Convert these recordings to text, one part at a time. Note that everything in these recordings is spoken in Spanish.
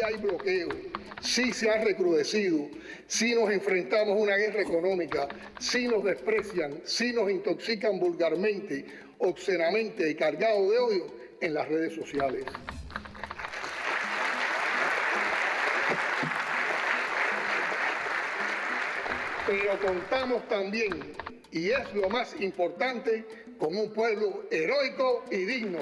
hay bloqueo, sí se ha recrudecido, sí nos enfrentamos a una guerra económica, sí nos desprecian, sí nos intoxican vulgarmente, obscenamente y cargados de odio en las redes sociales. Pero contamos también, y es lo más importante, con un pueblo heroico y digno.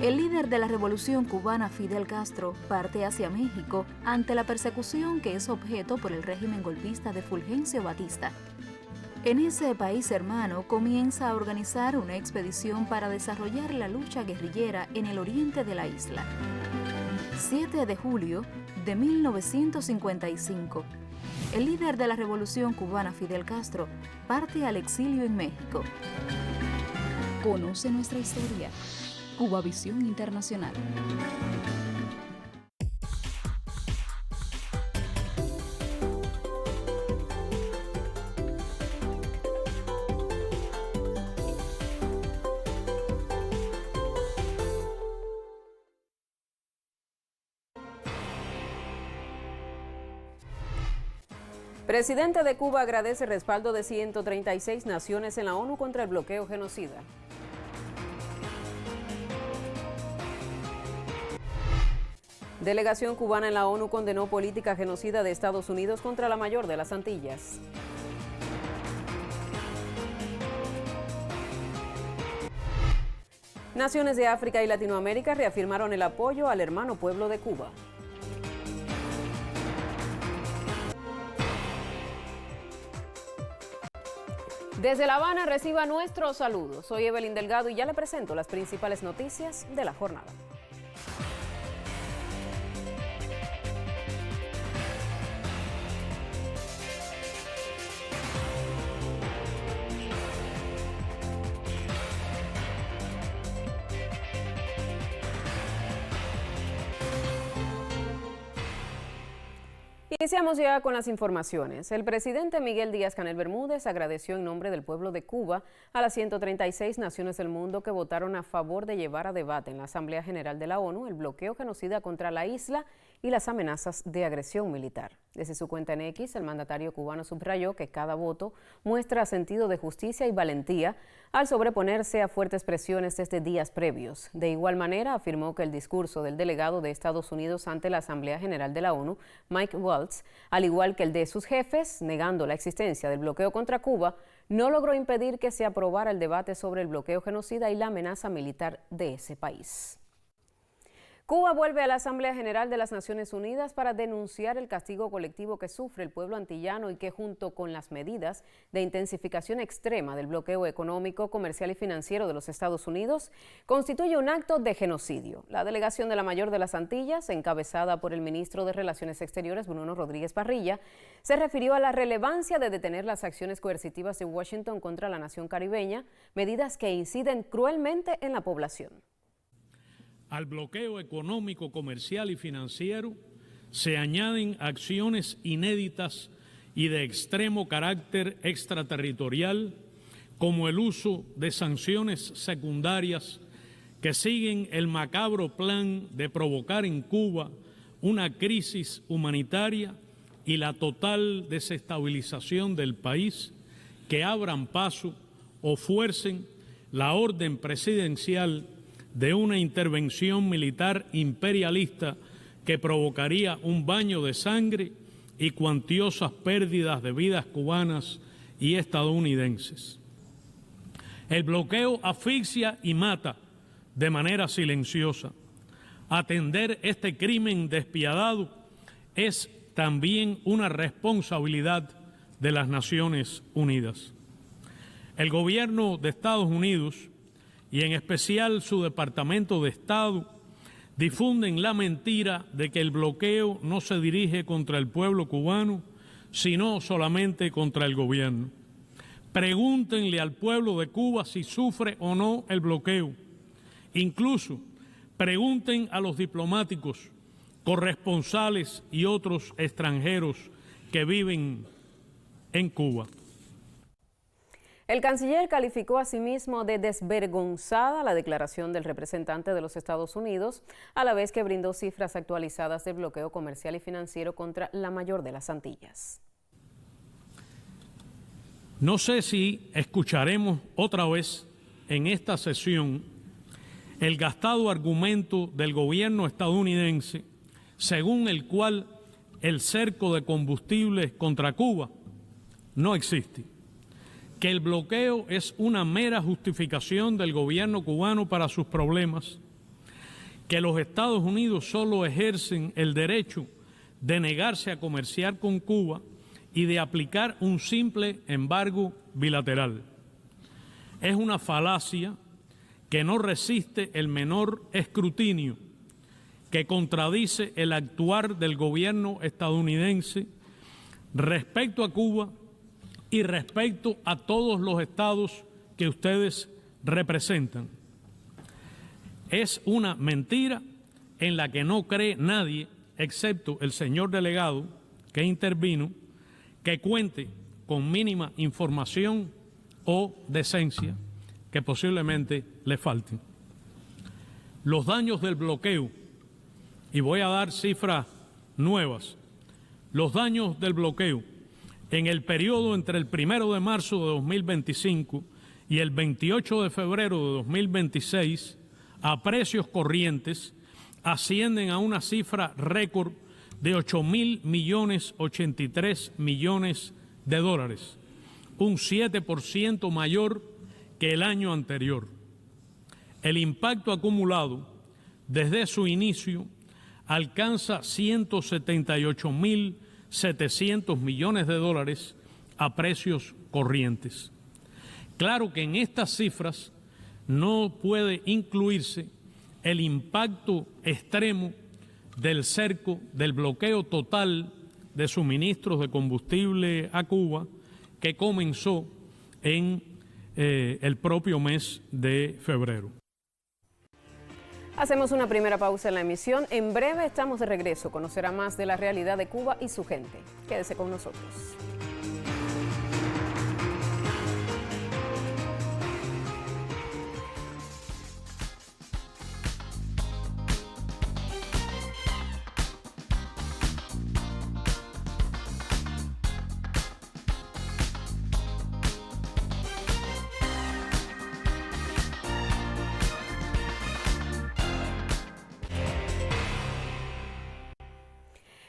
El líder de la revolución cubana, Fidel Castro, parte hacia México ante la persecución que es objeto por el régimen golpista de Fulgencio Batista. En ese país hermano comienza a organizar una expedición para desarrollar la lucha guerrillera en el oriente de la isla. 7 de julio de 1955. El líder de la revolución cubana, Fidel Castro, parte al exilio en México. Conoce nuestra historia. Cubavisión Internacional. Presidente de Cuba agradece respaldo de 136 naciones en la ONU contra el bloqueo genocida. Delegación cubana en la ONU condenó política genocida de Estados Unidos contra la mayor de las Antillas. Naciones de África y Latinoamérica reafirmaron el apoyo al hermano pueblo de Cuba. Desde La Habana reciba nuestros saludos. Soy Evelyn Delgado y ya le presento las principales noticias de la jornada. Iniciamos ya con las informaciones. El presidente Miguel Díaz-Canel Bermúdez agradeció en nombre del pueblo de Cuba a las 136 naciones del mundo que votaron a favor de llevar a debate en la Asamblea General de la ONU el bloqueo genocida contra la isla y las amenazas de agresión militar. Desde su cuenta en X, el mandatario cubano subrayó que cada voto muestra sentido de justicia y valentía al sobreponerse a fuertes presiones desde días previos. De igual manera, afirmó que el discurso del delegado de Estados Unidos ante la Asamblea General de la ONU, Mike Waltz, al igual que el de sus jefes, negando la existencia del bloqueo contra Cuba, no logró impedir que se aprobara el debate sobre el bloqueo genocida y la amenaza militar de ese país. Cuba vuelve a la Asamblea General de las Naciones Unidas para denunciar el castigo colectivo que sufre el pueblo antillano y que, junto con las medidas de intensificación extrema del bloqueo económico, comercial y financiero de los Estados Unidos, constituye un acto de genocidio. La delegación de la mayor de las Antillas, encabezada por el ministro de Relaciones Exteriores, Bruno Rodríguez Parrilla, se refirió a la relevancia de detener las acciones coercitivas de Washington contra la nación caribeña, medidas que inciden cruelmente en la población. Al bloqueo económico, comercial y financiero se añaden acciones inéditas y de extremo carácter extraterritorial, como el uso de sanciones secundarias que siguen el macabro plan de provocar en Cuba una crisis humanitaria y la total desestabilización del país, que abran paso o fuercen la orden presidencial de una intervención militar imperialista que provocaría un baño de sangre y cuantiosas pérdidas de vidas cubanas y estadounidenses. El bloqueo asfixia y mata de manera silenciosa. Atender este crimen despiadado es también una responsabilidad de las Naciones Unidas. El gobierno de Estados Unidos, y en especial su Departamento de Estado, difunden la mentira de que el bloqueo no se dirige contra el pueblo cubano, sino solamente contra el gobierno. Pregúntenle al pueblo de Cuba si sufre o no el bloqueo. Incluso pregunten a los diplomáticos, corresponsales y otros extranjeros que viven en Cuba. El canciller calificó asimismo de desvergonzada la declaración del representante de los Estados Unidos, a la vez que brindó cifras actualizadas del bloqueo comercial y financiero contra la mayor de las Antillas. No sé si escucharemos otra vez en esta sesión el gastado argumento del gobierno estadounidense, según el cual el cerco de combustibles contra Cuba no existe, que el bloqueo es una mera justificación del gobierno cubano para sus problemas, que los Estados Unidos solo ejercen el derecho de negarse a comerciar con Cuba y de aplicar un simple embargo bilateral. Es una falacia que no resiste el menor escrutinio, que contradice el actuar del gobierno estadounidense respecto a Cuba y respecto a todos los estados que ustedes representan. Es una mentira en la que no cree nadie, excepto el señor delegado que intervino, que cuente con mínima información o decencia que posiblemente le falten. Los daños del bloqueo, y voy a dar cifras nuevas, los daños del bloqueo en el periodo entre el 1 de marzo de 2025 y el 28 de febrero de 2026 a precios corrientes ascienden a una cifra récord de 8.083 millones de dólares, un 7% mayor que el año anterior. El impacto acumulado desde su inicio alcanza 178.700 millones de dólares a precios corrientes. Claro que en estas cifras no puede incluirse el impacto extremo del cerco, del bloqueo total de suministros de combustible a Cuba, que comenzó en el propio mes de febrero. Hacemos una primera pausa en la emisión. En breve estamos de regreso. Conocerá más de la realidad de Cuba y su gente. Quédese con nosotros.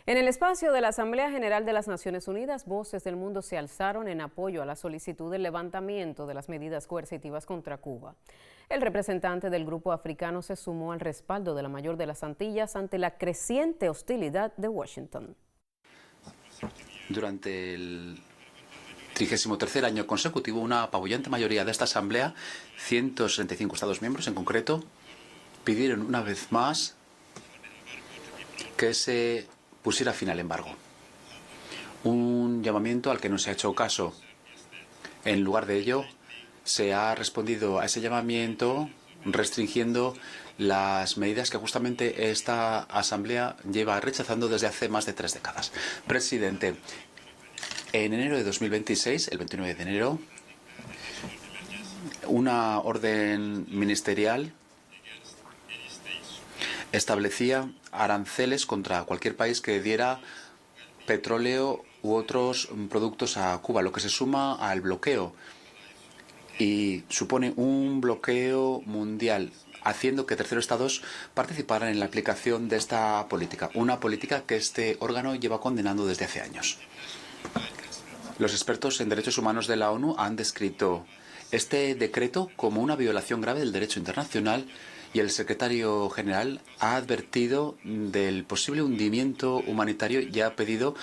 En el espacio de la Asamblea General de las Naciones Unidas, voces del mundo se alzaron en apoyo a la solicitud del levantamiento de las medidas coercitivas contra Cuba. El representante del grupo africano se sumó al respaldo de la mayor de las Antillas ante la creciente hostilidad de Washington. Durante el 33º año consecutivo, una apabullante mayoría de esta Asamblea, 165 Estados miembros en concreto, pidieron una vez más que se pusiera fin al embargo. Un llamamiento al que no se ha hecho caso. En lugar de ello, se ha respondido a ese llamamiento restringiendo las medidas que justamente esta Asamblea lleva rechazando desde hace más de 3 décadas. Presidente, en enero de 2026, el 29 de enero, una orden ministerial establecía aranceles contra cualquier país que diera petróleo u otros productos a Cuba, lo que se suma al bloqueo y supone un bloqueo mundial, haciendo que terceros estados participaran en la aplicación de esta política, una política que este órgano lleva condenando desde hace años. Los expertos en derechos humanos de la ONU han descrito este decreto como una violación grave del derecho internacional y el secretario general ha advertido del posible hundimiento humanitario y ha pedido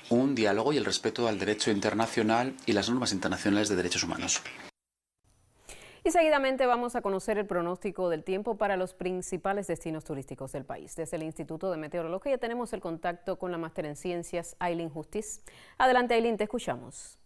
un diálogo y el respeto al derecho internacional y las normas internacionales de derechos humanos. Y seguidamente vamos a conocer el pronóstico del tiempo para los principales destinos turísticos del país. Desde el Instituto de Meteorología tenemos el contacto con la máster en ciencias, Ailín Justiz. Adelante, Ailín, te escuchamos.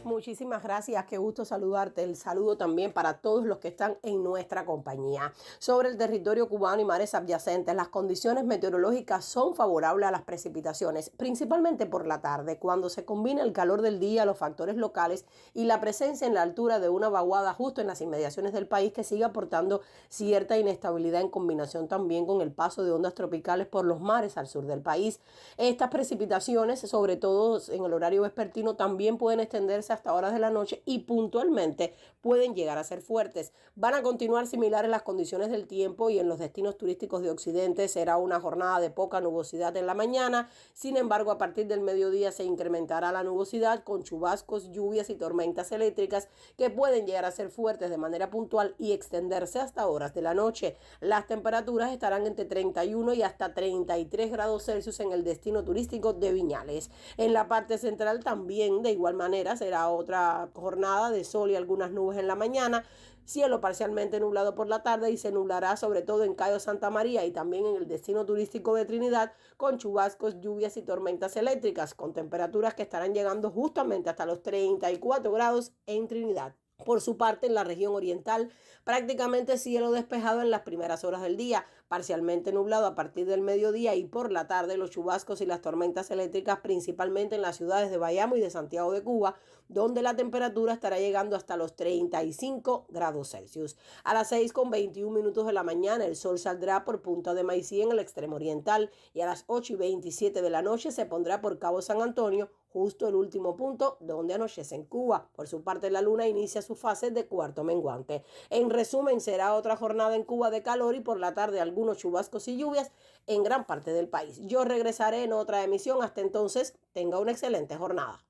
Muchísimas gracias, qué gusto saludarte. El saludo también para todos los que están en nuestra compañía. Sobre el territorio cubano y mares adyacentes, las condiciones meteorológicas son favorables a las precipitaciones, principalmente por la tarde, cuando se combina el calor del día, los factores locales y la presencia en la altura de una vaguada justo en las inmediaciones del país que sigue aportando cierta inestabilidad en combinación también con el paso de ondas tropicales por los mares al sur del país. Estas precipitaciones, sobre todo en el horario vespertino, también pueden extenderse hasta horas de la noche y puntualmente pueden llegar a ser fuertes. Van a continuar similares las condiciones del tiempo y en los destinos turísticos de Occidente será una jornada de poca nubosidad en la mañana. Sin embargo, a partir del mediodía se incrementará la nubosidad con chubascos, lluvias y tormentas eléctricas que pueden llegar a ser fuertes de manera puntual y extenderse hasta horas de la noche. Las temperaturas estarán entre 31 y hasta 33 grados Celsius en el destino turístico de Viñales. En la parte central también de igual manera será otra jornada de sol y algunas nubes en la mañana, cielo parcialmente nublado por la tarde y se nublará sobre todo en Cayo Santa María y también en el destino turístico de Trinidad con chubascos, lluvias y tormentas eléctricas con temperaturas que estarán llegando justamente hasta los 34 grados en Trinidad. Por su parte, en la región oriental, prácticamente cielo despejado en las primeras horas del día, parcialmente nublado a partir del mediodía y por la tarde los chubascos y las tormentas eléctricas principalmente en las ciudades de Bayamo y de Santiago de Cuba, donde la temperatura estará llegando hasta los 35 grados Celsius. A las 6:21 de la mañana el sol saldrá por Punta de Maicí en el extremo oriental y a las 8:27 de la noche se pondrá por Cabo San Antonio, justo el último punto donde anochece en Cuba. Por su parte, la luna inicia su fase de cuarto menguante. En resumen, será otra jornada en Cuba de calor y por la tarde algunos chubascos y lluvias en gran parte del país. Yo regresaré en otra emisión. Hasta entonces, tenga una excelente jornada.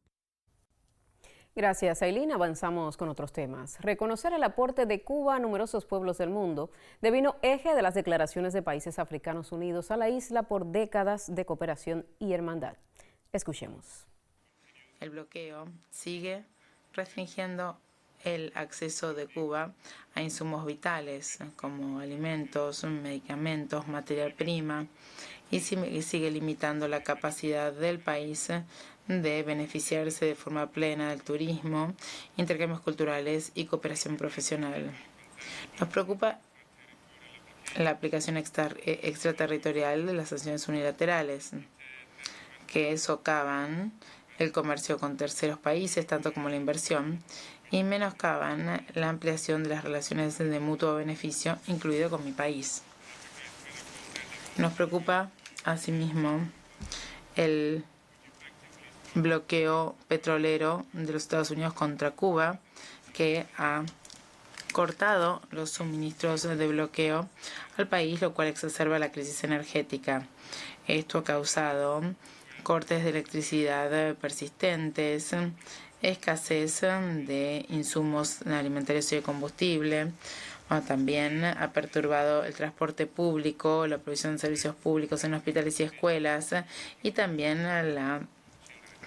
Gracias, Ailín. Avanzamos con otros temas. Reconocer el aporte de Cuba a numerosos pueblos del mundo devino eje de las declaraciones de países africanos unidos a la isla por décadas de cooperación y hermandad. Escuchemos. El bloqueo sigue restringiendo el acceso de Cuba a insumos vitales como alimentos, medicamentos, materia prima y sigue limitando la capacidad del país de beneficiarse de forma plena del turismo, intercambios culturales y cooperación profesional. Nos preocupa la aplicación extraterritorial de las sanciones unilaterales que socavan el comercio con terceros países, tanto como la inversión, y menoscaban la ampliación de las relaciones de mutuo beneficio, incluido con mi país. Nos preocupa, asimismo, el bloqueo petrolero de los Estados Unidos contra Cuba, que ha cortado los suministros de bloqueo al país, lo cual exacerba la crisis energética. Esto ha causado cortes de electricidad persistentes, escasez de insumos alimentarios y de combustible. También ha perturbado el transporte público, la provisión de servicios públicos en hospitales y escuelas y también la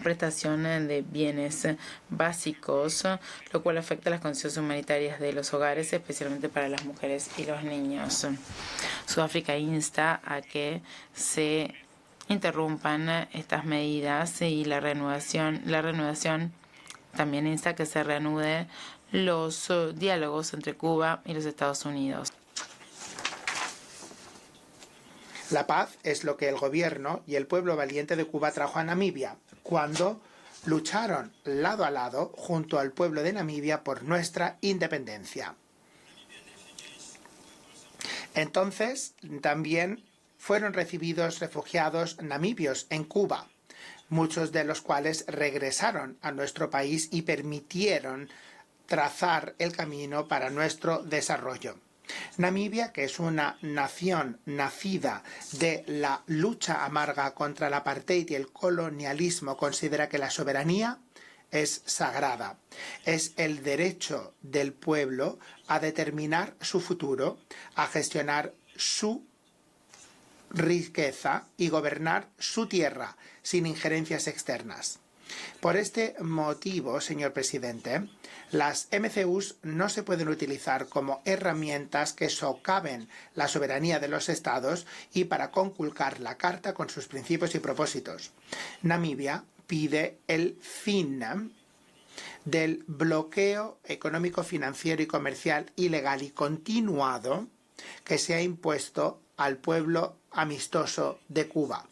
prestación de bienes básicos, lo cual afecta las condiciones humanitarias de los hogares, especialmente para las mujeres y los niños. Sudáfrica insta a que se interrumpan estas medidas y la reanudación también insta a que se reanude los diálogos entre Cuba y los Estados Unidos. La paz es lo que el gobierno y el pueblo valiente de Cuba trajo a Namibia, cuando lucharon lado a lado junto al pueblo de Namibia por nuestra independencia. Entonces, también fueron recibidos refugiados namibios en Cuba, muchos de los cuales regresaron a nuestro país y permitieron trazar el camino para nuestro desarrollo. Namibia, que es una nación nacida de la lucha amarga contra el apartheid y el colonialismo, considera que la soberanía es sagrada. Es el derecho del pueblo a determinar su futuro, a gestionar su riqueza y gobernar su tierra sin injerencias externas. Por este motivo, señor presidente, las MCUs no se pueden utilizar como herramientas que socaven la soberanía de los estados y para conculcar la Carta con sus principios y propósitos. Namibia pide el fin del bloqueo económico, financiero y comercial ilegal y continuado que se ha impuesto al pueblo amistoso de Cuba.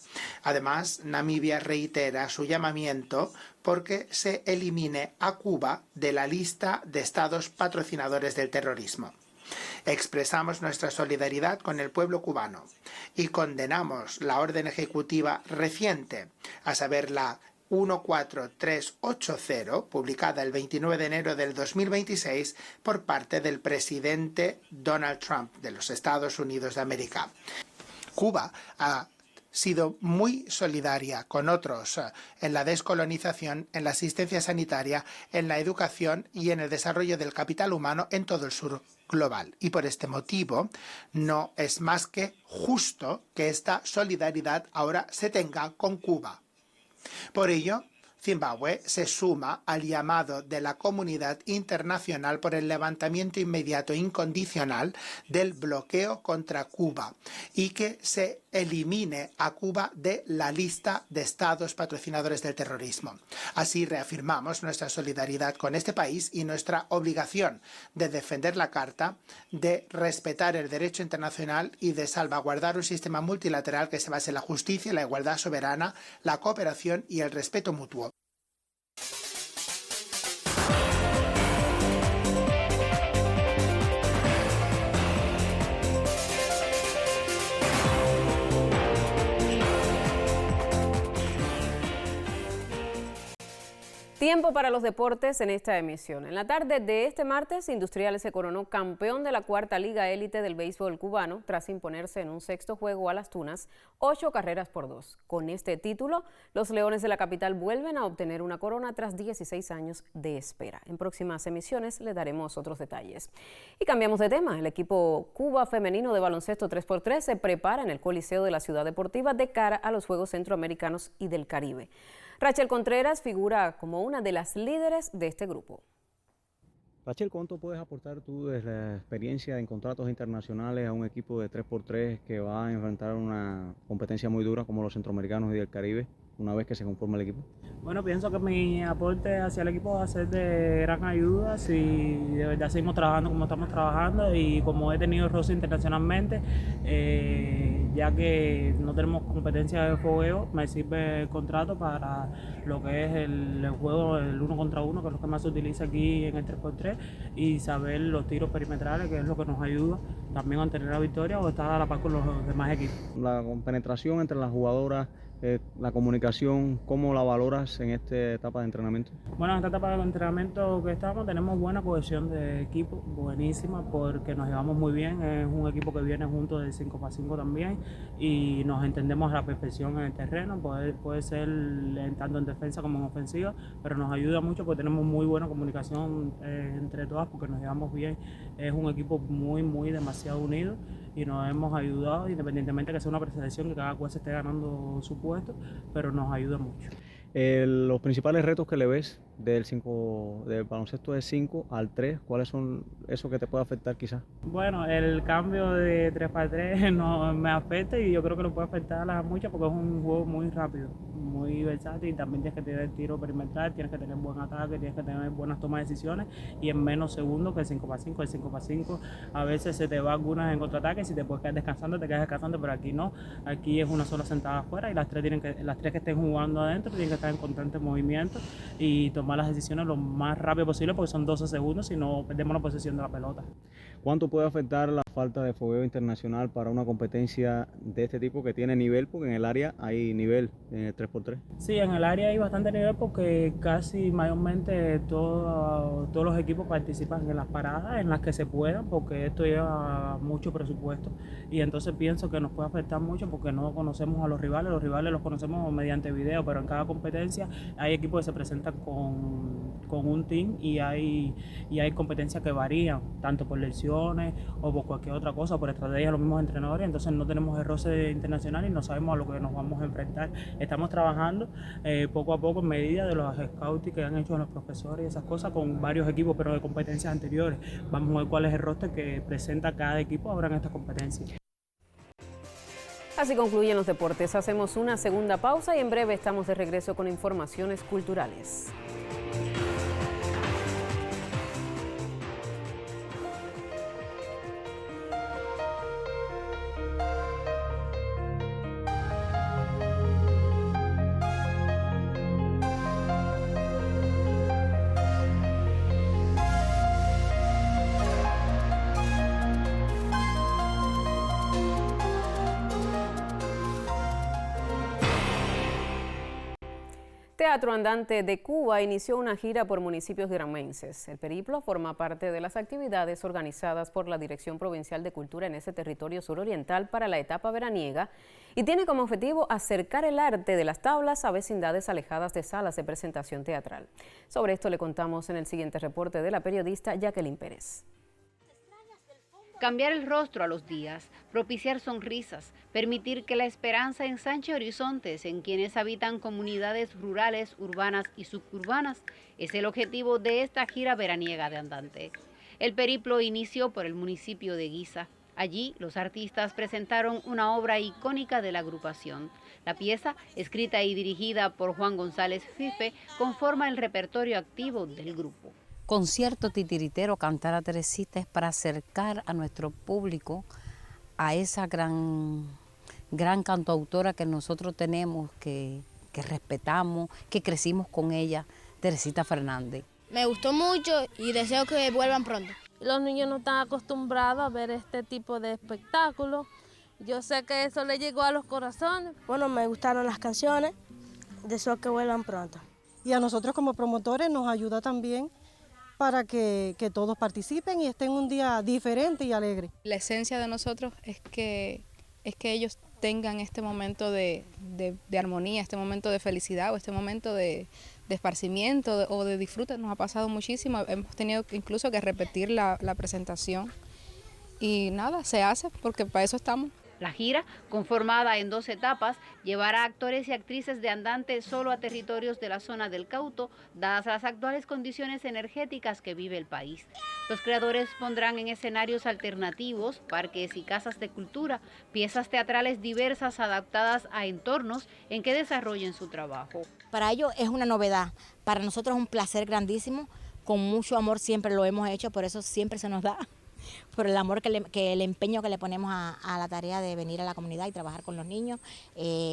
Además, Namibia reitera su llamamiento porque se elimine a Cuba de la lista de estados patrocinadores del terrorismo. Expresamos nuestra solidaridad con el pueblo cubano y condenamos la orden ejecutiva reciente, a saber la 14380, publicada el 29 de enero del 2026 por parte del presidente Donald Trump de los Estados Unidos de América. Cuba ha sido muy solidaria con otros en la descolonización, en la asistencia sanitaria, en la educación y en el desarrollo del capital humano en todo el sur global. Y por este motivo no es más que justo que esta solidaridad ahora se tenga con Cuba. Por ello, Zimbabue se suma al llamado de la comunidad internacional por el levantamiento inmediato e incondicional del bloqueo contra Cuba y que se elimine a Cuba de la lista de estados patrocinadores del terrorismo. Así reafirmamos nuestra solidaridad con este país y nuestra obligación de defender la Carta, de respetar el derecho internacional y de salvaguardar un sistema multilateral que se base en la justicia, la igualdad soberana, la cooperación y el respeto mutuo. Tiempo para los deportes en esta emisión. En la tarde de este martes, Industriales se coronó campeón de la cuarta Liga Élite del béisbol cubano tras imponerse en un sexto juego a las Tunas 8-2. Con este título, los Leones de la capital vuelven a obtener una corona tras 16 años de espera. En próximas emisiones le daremos otros detalles. Y cambiamos de tema. El equipo Cuba femenino de baloncesto 3x3 se prepara en el Coliseo de la Ciudad Deportiva de cara a los Juegos Centroamericanos y del Caribe. Rachel Contreras figura como una de las líderes de este grupo. Rachel, ¿cuánto puedes aportar tú desde la experiencia en contratos internacionales a un equipo de 3x3 que va a enfrentar una competencia muy dura como los centroamericanos y del Caribe una vez que se conforme el equipo? Bueno, pienso que mi aporte hacia el equipo va a ser de gran ayuda si de verdad seguimos trabajando como estamos trabajando y como he tenido roce internacionalmente, ya que no tenemos competencia de fogueo, me sirve el contrato para lo que es el juego, el 1 contra 1, que es lo que más se utiliza aquí en el 3x3, y saber los tiros perimetrales, que es lo que nos ayuda también a tener la victoria o estar a la par con los demás equipos. La compenetración entre las jugadoras, la comunicación, ¿cómo la valoras en esta etapa de entrenamiento? Bueno, en esta etapa de entrenamiento que estamos tenemos buena cohesión de equipo, buenísima, porque nos llevamos muy bien, es un equipo que viene junto del 5x5 también y nos entendemos a la perfección en el terreno, puede ser tanto en defensa como en ofensiva, pero nos ayuda mucho porque tenemos muy buena comunicación entre todas porque nos llevamos bien, es un equipo muy demasiado unido y nos hemos ayudado independientemente que sea una preselección que cada cual se esté ganando su puesto, pero nos ayuda mucho. Los principales retos que le ves del baloncesto de 5 al 3, ¿cuáles son esos que te puede afectar quizás? Bueno, el cambio de 3x3 no me afecta y yo creo que lo puede afectar a muchas porque es un juego muy rápido, muy versátil y también tienes que tener tiro perimetral, tienes que tener buen ataque, tienes que tener buenas tomas de decisiones y en menos segundos que el 5x5. El 5x5 a veces se te va algunas en contraataque y si te puedes quedar descansando, te quedas descansando, pero aquí no, aquí es una sola sentada afuera y las tres que estén jugando adentro tienen que estar en constante movimiento y tomar las decisiones lo más rápido posible porque son 12 segundos si no perdemos la posesión de la pelota. ¿Cuánto puede afectar la falta de fogueo internacional para una competencia de este tipo que tiene nivel? Porque en el área hay nivel en el 3x3. Sí, en el área hay bastante nivel porque casi mayormente todos los equipos participan en las paradas en las que se puedan porque esto lleva mucho presupuesto y entonces pienso que nos puede afectar mucho porque no conocemos a los rivales los conocemos mediante video, pero en cada competencia hay equipos que se presentan con con un team y hay competencias que varían, tanto por lesiones o por cualquier otra cosa, por estrategia de los mismos entrenadores, entonces no tenemos el roce internacional y no sabemos a lo que nos vamos a enfrentar. Estamos trabajando poco a poco en medida de los scouts que han hecho los profesores y esas cosas con varios equipos, pero de competencias anteriores. Vamos a ver cuál es el roster que presenta cada equipo ahora en esta competencia. Así concluyen los deportes. Hacemos una segunda pausa y en breve estamos de regreso con informaciones culturales. Teatro Andante de Cuba inició una gira por municipios granmenses. El periplo forma parte de las actividades organizadas por la Dirección Provincial de Cultura en ese territorio suroriental para la etapa veraniega y tiene como objetivo acercar el arte de las tablas a vecindades alejadas de salas de presentación teatral. Sobre esto le contamos en el siguiente reporte de la periodista Jacqueline Pérez. Cambiar el rostro a los días, propiciar sonrisas, permitir que la esperanza ensanche horizontes en quienes habitan comunidades rurales, urbanas y suburbanas es el objetivo de esta gira veraniega de Andante. El periplo inició por el municipio de Guisa. Allí los artistas presentaron una obra icónica de la agrupación. La pieza, escrita y dirigida por Juan González Fife, conforma el repertorio activo del grupo. Concierto titiritero Cantar a Teresita es para acercar a nuestro público a esa gran cantautora que nosotros tenemos, que respetamos, que crecimos con ella, Teresita Fernández. Me gustó mucho y deseo que vuelvan pronto. Los niños no están acostumbrados a ver este tipo de espectáculos. Yo sé que eso le llegó a los corazones. Bueno, me gustaron las canciones, deseo que vuelvan pronto. Y a nosotros como promotores nos ayuda también para que todos participen y estén un día diferente y alegre. La esencia de nosotros es que ellos tengan este momento de armonía, este momento de felicidad o este momento de esparcimiento o de disfrute. Nos ha pasado muchísimo, hemos tenido incluso que repetir la presentación y nada, se hace porque para eso estamos. La gira, conformada en 2 etapas, llevará a actores y actrices de Andante solo a territorios de la zona del Cauto, dadas las actuales condiciones energéticas que vive el país. Los creadores pondrán en escenarios alternativos, parques y casas de cultura, piezas teatrales diversas adaptadas a entornos en que desarrollen su trabajo. Para ellos es una novedad, para nosotros es un placer grandísimo, con mucho amor siempre lo hemos hecho, por eso siempre se nos da. Por el amor el empeño que le ponemos a la tarea de venir a la comunidad y trabajar con los niños,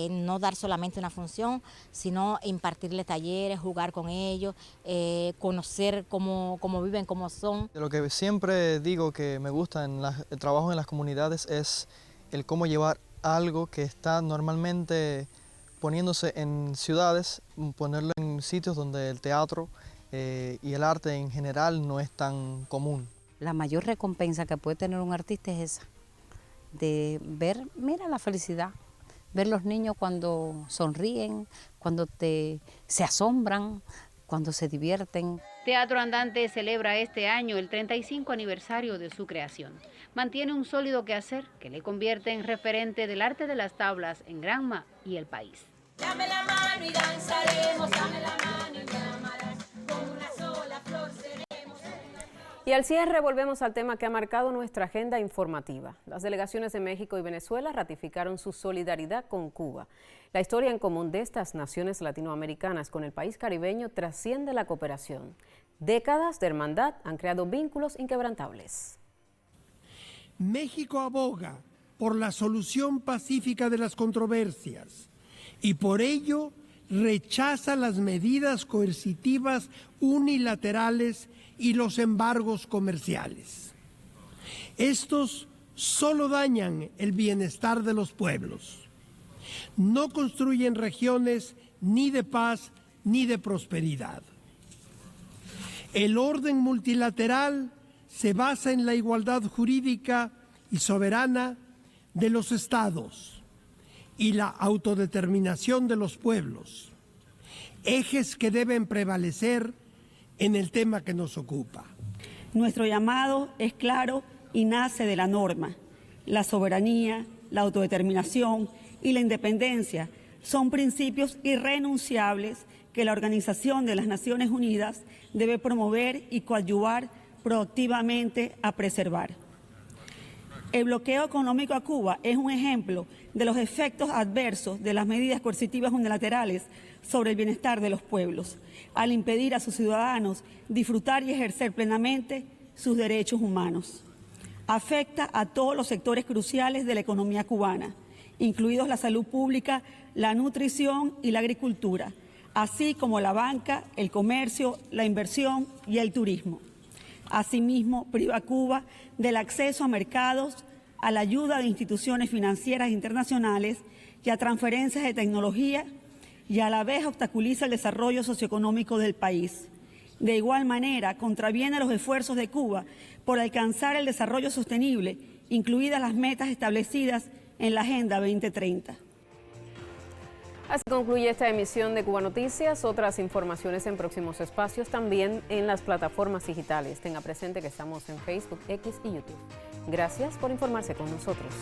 no dar solamente una función, sino impartirles talleres, jugar con ellos, conocer cómo viven, cómo son. Lo que siempre digo que me gusta en el trabajo en las comunidades es el cómo llevar algo que está normalmente poniéndose en ciudades, ponerlo en sitios donde el teatro y el arte en general no es tan común. La mayor recompensa que puede tener un artista es esa, de ver, mira la felicidad, ver los niños cuando sonríen, cuando se asombran, cuando se divierten. Teatro Andante celebra este año el 35 aniversario de su creación. Mantiene un sólido quehacer que le convierte en referente del arte de las tablas en Granma y el país. Dame la mano y danzaremos, dame la mano y me amarás, con una sola flor seremos. Y al cierre volvemos al tema que ha marcado nuestra agenda informativa. Las delegaciones de México y Venezuela ratificaron su solidaridad con Cuba. La historia en común de estas naciones latinoamericanas con el país caribeño trasciende la cooperación. Décadas de hermandad han creado vínculos inquebrantables. México aboga por la solución pacífica de las controversias y por ello rechaza las medidas coercitivas unilaterales y los embargos comerciales. Estos solo dañan el bienestar de los pueblos. No construyen regiones ni de paz ni de prosperidad. El orden multilateral se basa en la igualdad jurídica y soberana de los estados y la autodeterminación de los pueblos. ejes que deben prevalecer en el tema que nos ocupa. Nuestro llamado es claro y nace de la norma. La soberanía, la autodeterminación y la independencia son principios irrenunciables que la Organización de las Naciones Unidas debe promover y coadyuvar proactivamente a preservar. El bloqueo económico a Cuba es un ejemplo de los efectos adversos de las medidas coercitivas unilaterales sobre el bienestar de los pueblos, al impedir a sus ciudadanos disfrutar y ejercer plenamente sus derechos humanos. Afecta a todos los sectores cruciales de la economía cubana, incluidos la salud pública, la nutrición y la agricultura, así como la banca, el comercio, la inversión y el turismo. Asimismo, priva a Cuba del acceso a mercados, a la ayuda de instituciones financieras internacionales y a transferencias de tecnología, y a la vez obstaculiza el desarrollo socioeconómico del país. De igual manera, contraviene los esfuerzos de Cuba por alcanzar el desarrollo sostenible, incluidas las metas establecidas en la Agenda 2030. Así concluye esta emisión de Cuba Noticias. Otras informaciones en próximos espacios, también en las plataformas digitales. Tenga presente que estamos en Facebook, X y YouTube. Gracias por informarse con nosotros.